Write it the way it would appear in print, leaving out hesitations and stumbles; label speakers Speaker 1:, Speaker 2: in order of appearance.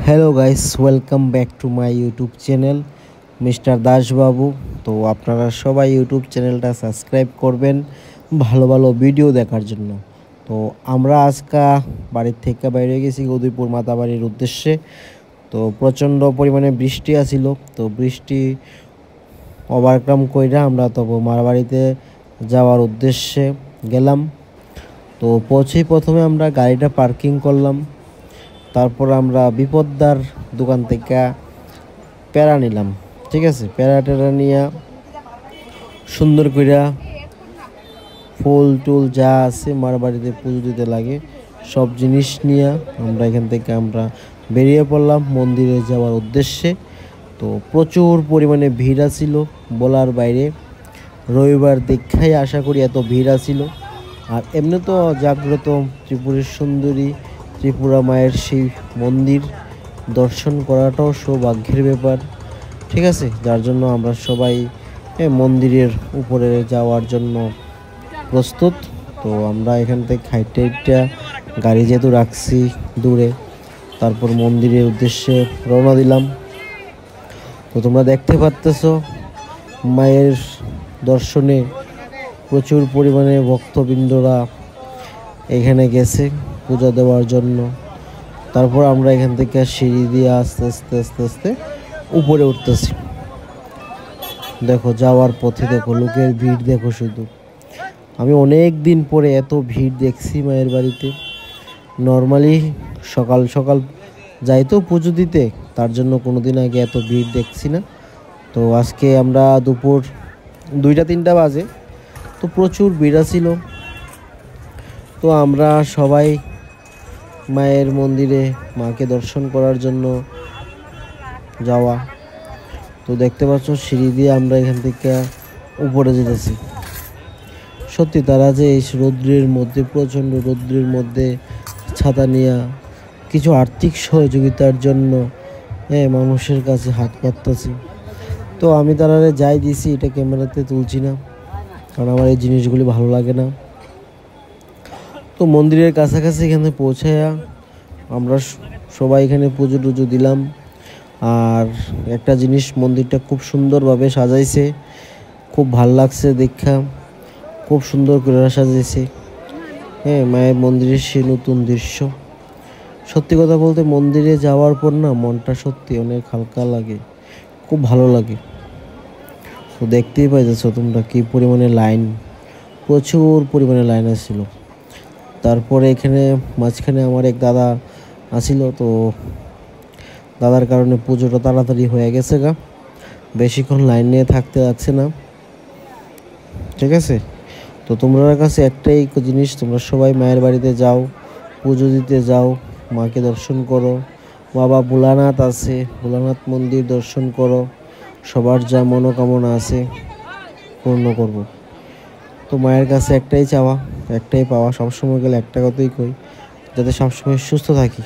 Speaker 1: Hello guys, welcome back to my YouTube channel mister Das বাবু। তো আপনারা সবাই ইউটিউব চ্যানেলটা সাবস্ক্রাইব করবেন ভালো ভালো ভিডিও দেখার জন্য। তো আমরা আজকে বাড়ির থেকে বাইরে গেছি উদয়পুর মাতাবাড়ির উদ্দেশ্যে। তো প্রচণ্ড পরিমাণে বৃষ্টি আসিল, তো বৃষ্টি ওভারকাম কইরা আমরা তো মার বাড়িতে যাওয়ার উদ্দেশ্যে গেলাম। তো পৌঁছেই প্রথমে আমরা গাড়িটা পার্কিং করলাম, তারপর আমরা বিপদদার দোকান থেকে প্যারা নিলাম। ঠিক আছে, প্যারা টেরা নিয়ে সুন্দর কইরা ফুল টুল যা আছে মার বাড়িতে পুজো দিতে লাগে সব জিনিস নিয়ে আমরা এখান থেকে বেরিয়ে পড়লাম মন্দিরে যাওয়ার উদ্দেশ্যে। তো প্রচুর পরিমাণে ভিড় ছিল বলার বাইরে। রবিবার দেখাই আশা করি এত ভিড় ছিল। আর এমনি তো জাগ্রত ত্রিপুরের সুন্দরী ত্রিপুরা মায়ের সেই মন্দির দর্শন করাটাও সৌভাগ্যের ব্যাপার। ঠিক আছে, যার জন্য আমরা সবাই মন্দিরের উপরে যাওয়ার জন্য প্রস্তুত। তো আমরা এখান থেকে হাইটে গাড়ি যেহেতু রাখছি দূরে, তারপর মন্দিরের উদ্দেশ্যে রওনা দিলাম। তো তোমরা দেখতে পাচ্ছ মায়ের দর্শনে প্রচুর পরিমাণে ভক্তবৃন্দরা এখানে গেছে পূজা দেওয়ার জন্য। তারপর আমরা এখান থেকে সিঁড়ি দিয়ে আস্তে আস্তে আস্তে আস্তে উপরে উঠতেছি। দেখো যাওয়ার পথে দেখো লোকের ভিড় দেখো শুধু। আমি অনেক দিন পরে এত ভিড় দেখছি মায়ের বাড়িতে। নর্মালি সকাল সকাল যাইতো পুজো দিতে, তার জন্য কোনোদিন আগে এত ভিড় দেখছি না। তো আজকে আমরা দুপুর 2টা-3টা বাজে, তো প্রচুর ভিড় ছিল। তো আমরা সবাই মায়ের মন্দিরে মাকে দর্শন করার জন্য যাওয়া। তো দেখতে পাচ্ছ সিঁড়ি দিয়ে আমরা এখান থেকে উপরে যেতেছি। সত্যি তারা যে এই রৌদ্রের মধ্যে, প্রচণ্ড রৌদ্রের মধ্যে ছাতা নিয়ে কিছু আর্থিক সহযোগিতার জন্য মানুষের কাছে হাত পাততেছি। তো আমি তারা যাই দিছি, এটা ক্যামেরাতে তুলছি না, কারণ আমার এই জিনিসগুলি ভালো লাগে না। তো মন্দিরের কাছাকাছি এখানে পৌঁছায়া আমরা সবাই এখানে পুজো টুজো দিলাম। আর একটা জিনিস, মন্দিরটা খুব সুন্দরভাবে সাজাইছে, খুব ভাল লাগছে দেখা, খুব সুন্দর করে সাজাইছে। মায়ের মন্দিরের সে নতুন দৃশ্য। সত্যি কথা বলতে মন্দিরে যাওয়ার পর না মনটা সত্যি অনেক হালকা লাগে, খুব ভালো লাগে। তো দেখতেই পাইতেছ তোমরা কি পরিমাণে লাইন, প্রচুর পরিমাণে লাইন আসছিল। তারপরে এখানে মাঝখানে আমার এক দাদা আসিল, তো দাদার কারণে পুজোটা তাড়াতাড়ি হয়ে গেছে গা, বেশিক্ষণ লাইন নিয়ে থাকতে যাচ্ছে না। ঠিক আছে, তো তোমরা কাছে একটাই জিনিস, তোমরা সবাই মায়ের বাড়িতে যাও, পুজো দিতে যাও, মাকে দর্শন করো। বাবা ভোলানাথ আছে, ভোলানাথ মন্দির দর্শন করো, সবার যা মনোকামনা আছে পূর্ণ করব। তো মায়ের কাছে একটাই চাওয়া, একটাই পাওয়া, সবসময় গেলে একটা কথাই কই, যাতে সবসময় সুস্থ থাকি।